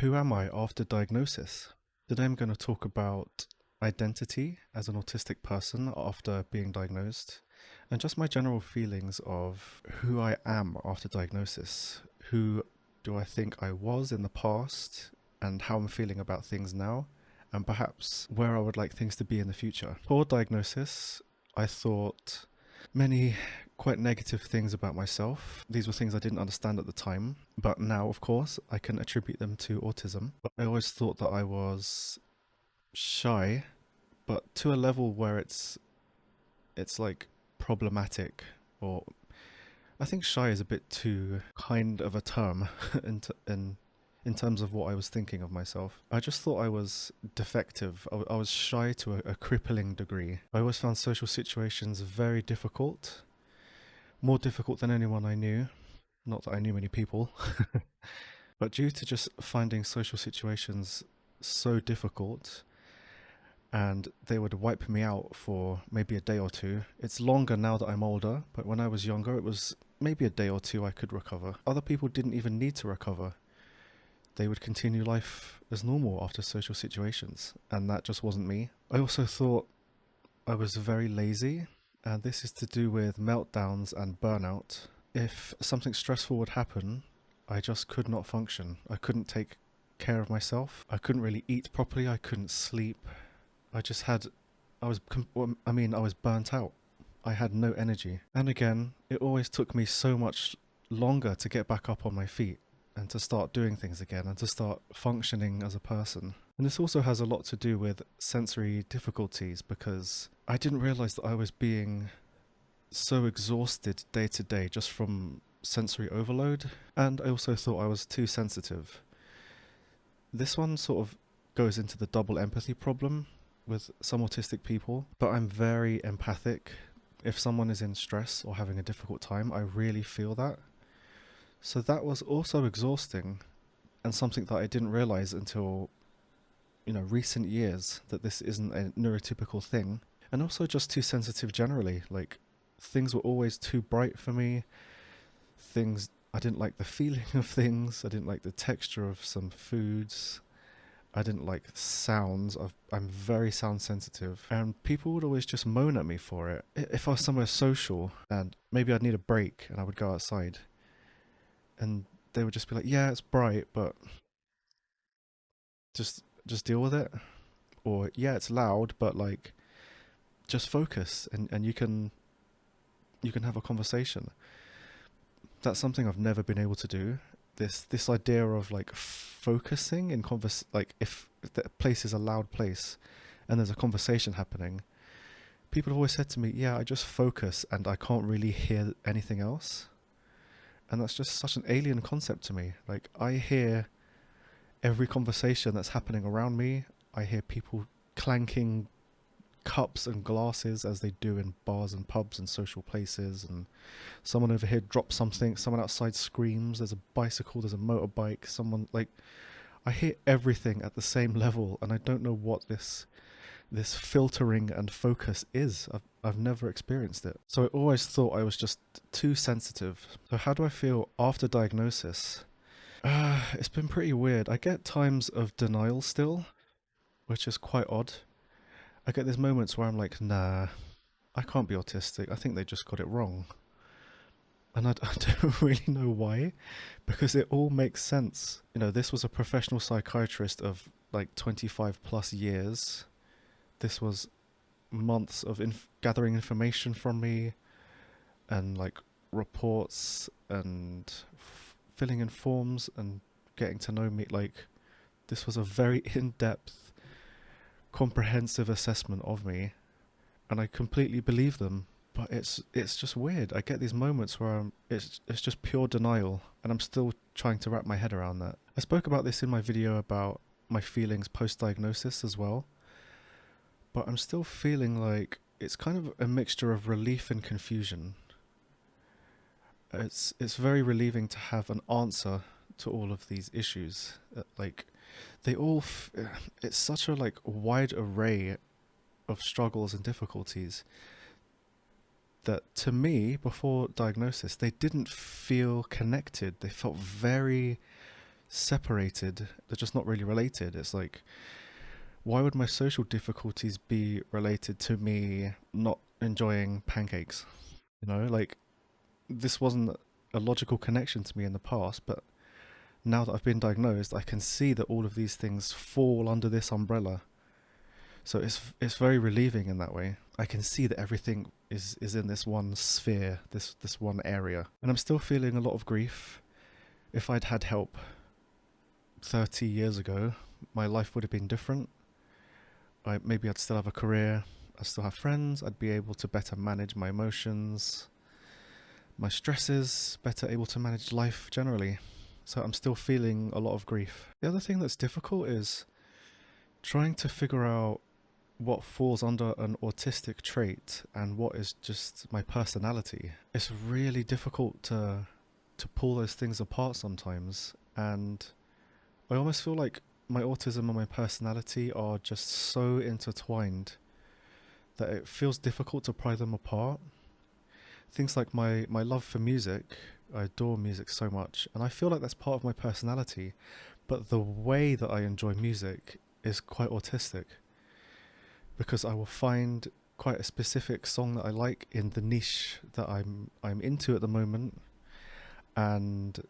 Who am I after diagnosis? Today I'm going to talk about identity as an autistic person after being diagnosed, and just my general feelings of who I am after diagnosis. Who do I think I was in the past, and how I'm feeling about things now, and perhaps where I would like things to be in the future. Before diagnosis, I thought many quite negative things about myself. These were things I didn't understand at the time, but now, of course, I can attribute them to autism. But I always thought that I was shy, but to a level where it's like problematic, or I think shy is a bit too kind of a term in terms of what I was thinking of myself. I just thought I was defective. I was shy to a crippling degree. I always found social situations very difficult, more difficult than anyone I knew. Not that I knew many people, but due to just finding social situations so difficult, and they would wipe me out for maybe a day or two. It's longer now that I'm older, but when I was younger, it was maybe a day or two I could recover. Other people didn't even need to recover. They would continue life as normal after social situations, and that just wasn't me. I also thought I was very lazy, and this is to do with meltdowns and burnout. If something stressful would happen, I just could not function. I couldn't take care of myself. I couldn't really eat properly. I couldn't sleep. I was burnt out. I had no energy. And again, it always took me so much longer to get back up on my feet and to start doing things again and to start functioning as a person. And this also has a lot to do with sensory difficulties, because I didn't realize that I was being so exhausted day to day just from sensory overload. And I also thought I was too sensitive. This one sort of goes into the double empathy problem with some autistic people, but I'm very empathic. If someone is in stress or having a difficult time, I really feel that. So that was also exhausting, and something that I didn't realize until, recent years, that this isn't a neurotypical thing. And also just too sensitive generally. Like, things were always too bright for me. I didn't like the feeling of things. I didn't like the texture of some foods. I didn't like sounds. I'm very sound sensitive, and people would always just moan at me for it. If I was somewhere social and maybe I'd need a break and I would go outside, and they would just be like, "Yeah, it's bright, but just deal with it," or "Yeah, it's loud, but like just focus and you can have a conversation." That's something I've never been able to do. This idea of like focusing in like if the place is a loud place and there's a conversation happening, people have always said to me, "Yeah, I just focus and I can't really hear anything else." And that's just such an alien concept to me. Like, I hear every conversation that's happening around me. I hear people clanking cups and glasses as they do in bars and pubs and social places, and someone over here drops something, someone outside screams, there's a bicycle, there's a motorbike, someone, like, I hear everything at the same level, and I don't know what this filtering and focus is. I've never experienced it. So I always thought I was just too sensitive. So how do I feel after diagnosis? It's been pretty weird. I get times of denial still, which is quite odd. I get these moments where I'm like, nah, I can't be autistic. I think they just got it wrong. And I don't really know why, because it all makes sense. This was a professional psychiatrist of like 25 plus years. This was months of gathering information from me, and like reports and filling in forms and getting to know me. Like, this was a very in-depth, comprehensive assessment of me, and I completely believe them. But it's just weird. I get these moments where it's just pure denial, and I'm still trying to wrap my head around that. I spoke about this in my video about my feelings post-diagnosis as well, but I'm still feeling like it's kind of a mixture of relief and confusion. It's very relieving to have an answer to all of these issues. Like, it's such a like wide array of struggles and difficulties that to me, before diagnosis, they didn't feel connected. They felt very separated. They're just not really related. It's like, why would my social difficulties be related to me not enjoying pancakes? Like, this wasn't a logical connection to me in the past, but now that I've been diagnosed, I can see that all of these things fall under this umbrella. So it's very relieving in that way. I can see that everything is in this one sphere, this one area. And I'm still feeling a lot of grief. If I'd had help 30 years ago, my life would have been different. Maybe I'd still have a career, I'd still have friends, I'd be able to better manage my emotions, my stresses, better able to manage life generally. So I'm still feeling a lot of grief. The other thing that's difficult is trying to figure out what falls under an autistic trait and what is just my personality. It's really difficult to pull those things apart sometimes, and I almost feel like my autism and my personality are just so intertwined that it feels difficult to pry them apart. Things like my love for music, I adore music so much, and I feel like that's part of my personality, but the way that I enjoy music is quite autistic, because I will find quite a specific song that I like in the niche that I'm into at the moment, and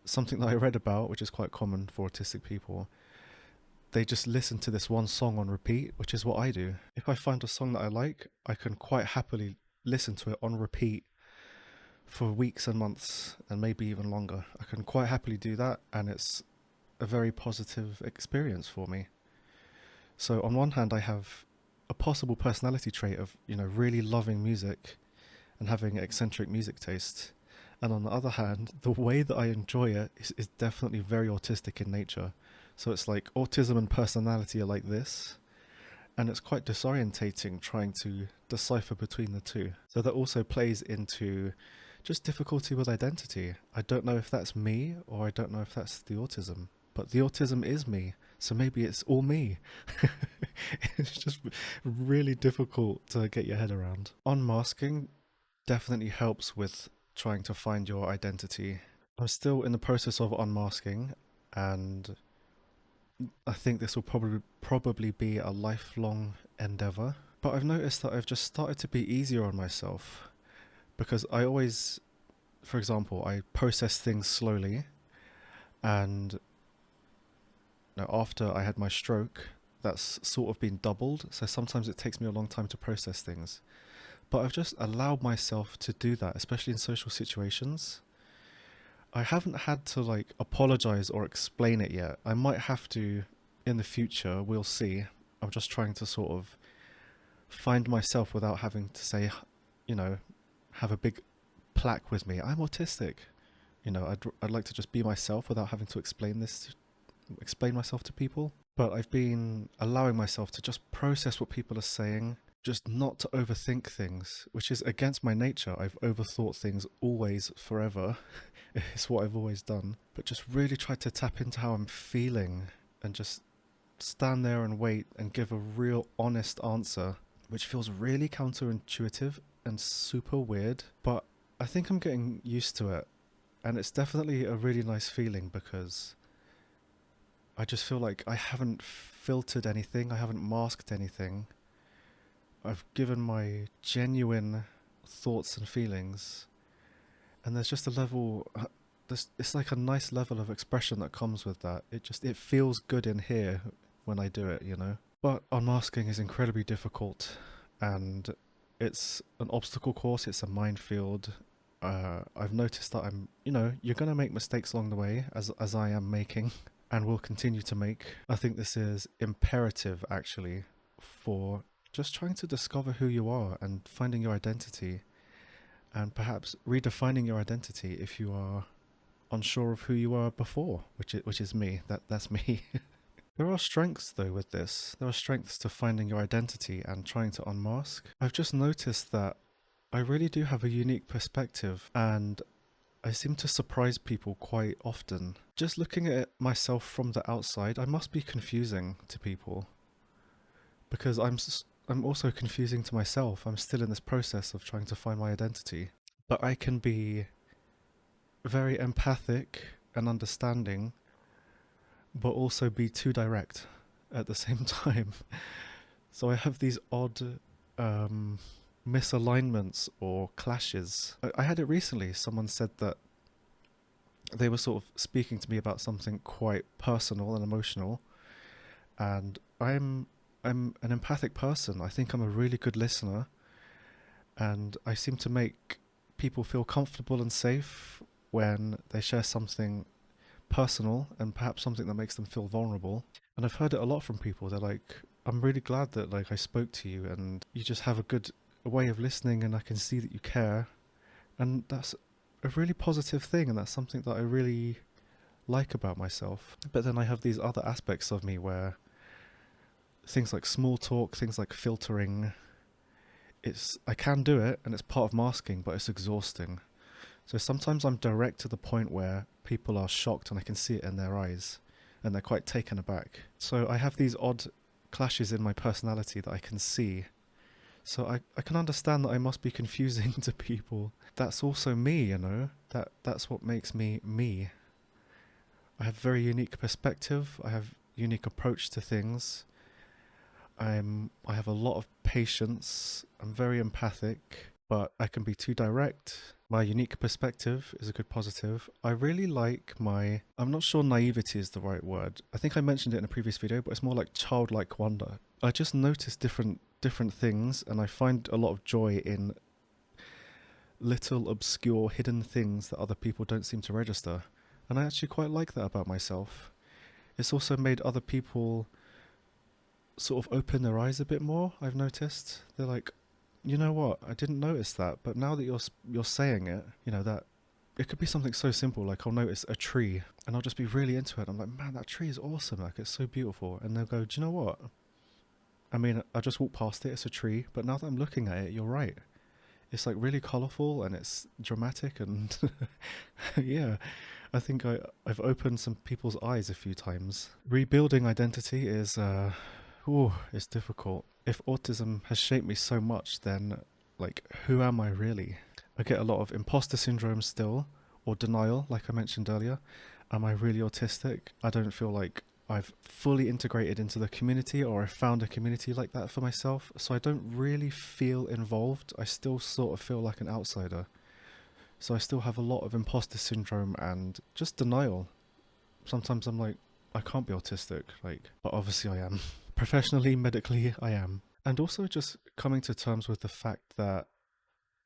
something that I read about, which is quite common for autistic people, they just listen to this one song on repeat, which is what I do. If I find a song that I like, I can quite happily listen to it on repeat for weeks and months, and maybe even longer. I can quite happily do that, and it's a very positive experience for me. So on one hand, I have a possible personality trait of, really loving music and having eccentric music taste. And on the other hand, the way that I enjoy it is definitely very autistic in nature. So it's like autism and personality are like this, and it's quite disorientating trying to decipher between the two. So that also plays into just difficulty with identity. I don't know if that's me or I don't know if that's the autism, but the autism is me, so maybe it's all me. It's just really difficult to get your head around. Unmasking definitely helps with trying to find your identity. I'm still in the process of unmasking, and I think this will probably be a lifelong endeavor. But I've noticed that I've just started to be easier on myself, because I always, for example, I process things slowly, and after I had my stroke, that's sort of been doubled. So sometimes it takes me a long time to process things. But I've just allowed myself to do that, especially in social situations. I haven't had to apologize or explain it yet. I might have to in the future, we'll see. I'm just trying to sort of find myself without having to say, have a big plaque with me, I'm autistic. I'd like to just be myself without having to explain myself to people. But I've been allowing myself to just process what people are saying, just not to overthink things, which is against my nature. I've overthought things always, forever. It's what I've always done. But just really try to tap into how I'm feeling and just stand there and wait and give a real honest answer, which feels really counterintuitive and super weird. But I think I'm getting used to it. And it's definitely a really nice feeling, because I just feel like I haven't filtered anything, I haven't masked anything. I've given my genuine thoughts and feelings, and there's just a level, it's like a nice level of expression that comes with that. It feels good in here when I do it. But unmasking is incredibly difficult, and it's an obstacle course, it's a minefield. I've noticed that you're going to make mistakes along the way, as I am making, and will continue to make. I think this is imperative, actually, for just trying to discover who you are and finding your identity, and perhaps redefining your identity if you are unsure of who you were before, which is me. That's me. There are strengths, though, with this. There are strengths to finding your identity and trying to unmask. I've just noticed that I really do have a unique perspective, and I seem to surprise people quite often. Just looking at it myself from the outside, I must be confusing to people, because I'm also confusing to myself. I'm still in this process of trying to find my identity. But I can be very empathic and understanding, but also be too direct at the same time. So I have these odd um, misalignments or clashes. I had it recently. Someone said that they were sort of speaking to me about something quite personal and emotional, and I'm an empathic person. I think I'm a really good listener, and I seem to make people feel comfortable and safe when they share something personal and perhaps something that makes them feel vulnerable. And I've heard it a lot from people. They're like, I'm really glad that like I spoke to you and you just have a good way of listening and I can see that you care. And that's a really positive thing, and that's something that I really like about myself. But then I have these other aspects of me where things like small talk, things like filtering, I can do it and it's part of masking, but it's exhausting. So sometimes I'm direct to the point where people are shocked and I can see it in their eyes and they're quite taken aback. So I have these odd clashes in my personality that I can see. So I can understand that I must be confusing to people. That's also me, you know. That's what makes me me. I have very unique perspective. I have unique approach to things. I have a lot of patience. I'm very empathic, but I can be too direct. My unique perspective is a good positive. I really like I'm not sure naivety is the right word. I think I mentioned it in a previous video, but it's more like childlike wonder. I just notice different things, and I find a lot of joy in little obscure hidden things that other people don't seem to register. And I actually quite like that about myself. It's also made other people sort of open their eyes a bit more, I've noticed. They're like, you know what, I didn't notice that, but now that you're saying it, you know, that it could be something so simple, like I'll notice a tree and I'll just be really into it. I'm like, man, that tree is awesome, like it's so beautiful. And they'll go, do you know what? I mean, I just walked past it, it's a tree, but now that I'm looking at it, you're right. It's like really colourful and it's dramatic and yeah, I think I've opened some people's eyes a few times. Rebuilding identity is it's difficult. If autism has shaped me so much, then like who am I really? I get a lot of imposter syndrome still, or denial, like I mentioned earlier. Am I really autistic? I don't feel like I've fully integrated into the community, or I found a community like that for myself, so I don't really feel involved. I still sort of feel like an outsider. So I still have a lot of imposter syndrome and just denial. Sometimes I'm like, I can't be autistic, like, but obviously I am. Professionally, medically, I am. And also just coming to terms with the fact that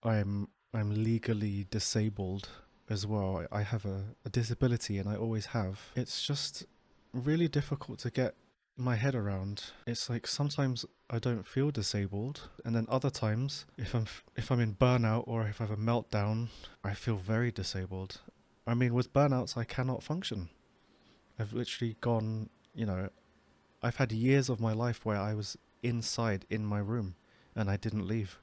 I'm legally disabled as well. I have a disability and I always have. It's just really difficult to get my head around. It's like sometimes I don't feel disabled, and then other times if I'm in burnout or if I have a meltdown, I feel very disabled. I mean, with burnouts I cannot function. I've literally gone, you know, I've had years of my life where I was inside in my room and I didn't leave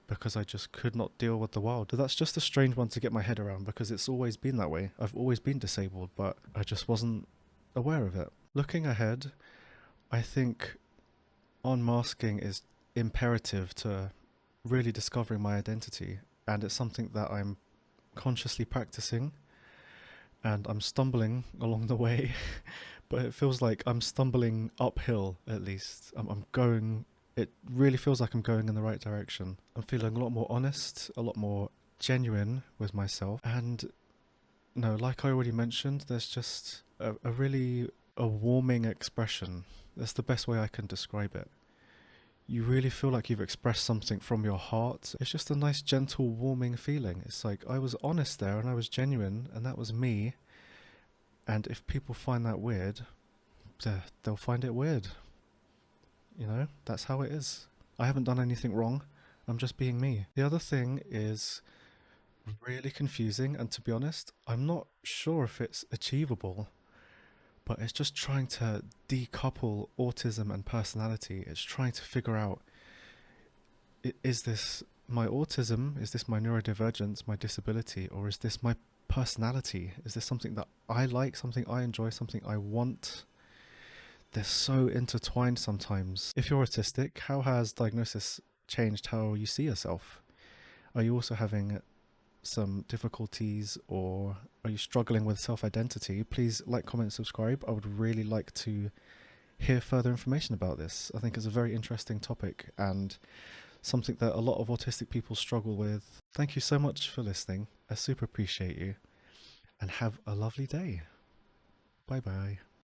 because I just could not deal with the world. That's just a strange one to get my head around because it's always been that way. I've always been disabled, but I just wasn't aware of it. Looking ahead, I think unmasking is imperative to really discovering my identity, and it's something that I'm consciously practicing, and I'm stumbling along the way, but it feels like I'm stumbling uphill at least. It really feels like I'm going in the right direction. I'm feeling a lot more honest, a lot more genuine with myself, and no, like I already mentioned, there's just a really a warming expression. That's the best way I can describe it. You really feel like you've expressed something from your heart. It's just a nice, gentle, warming feeling. It's like I was honest there and I was genuine and that was me. And if people find that weird, they'll find it weird. You know, that's how it is. I haven't done anything wrong. I'm just being me. The other thing is really confusing, and to be honest, I'm not sure if it's achievable, but it's just trying to decouple autism and personality. It's trying to figure out, is this my autism? Is this my neurodivergence, my disability? Or is this my personality? Is this something that I like, something I enjoy, something I want? They're so intertwined sometimes. If you're autistic, how has diagnosis changed how you see yourself? Are you also having some difficulties, or are you struggling with self identity, please like, comment, subscribe. I would really like to hear further information about this. I think it's a very interesting topic and something that a lot of autistic people struggle with. Thank you so much for listening. I super appreciate you, and have a lovely day. Bye bye.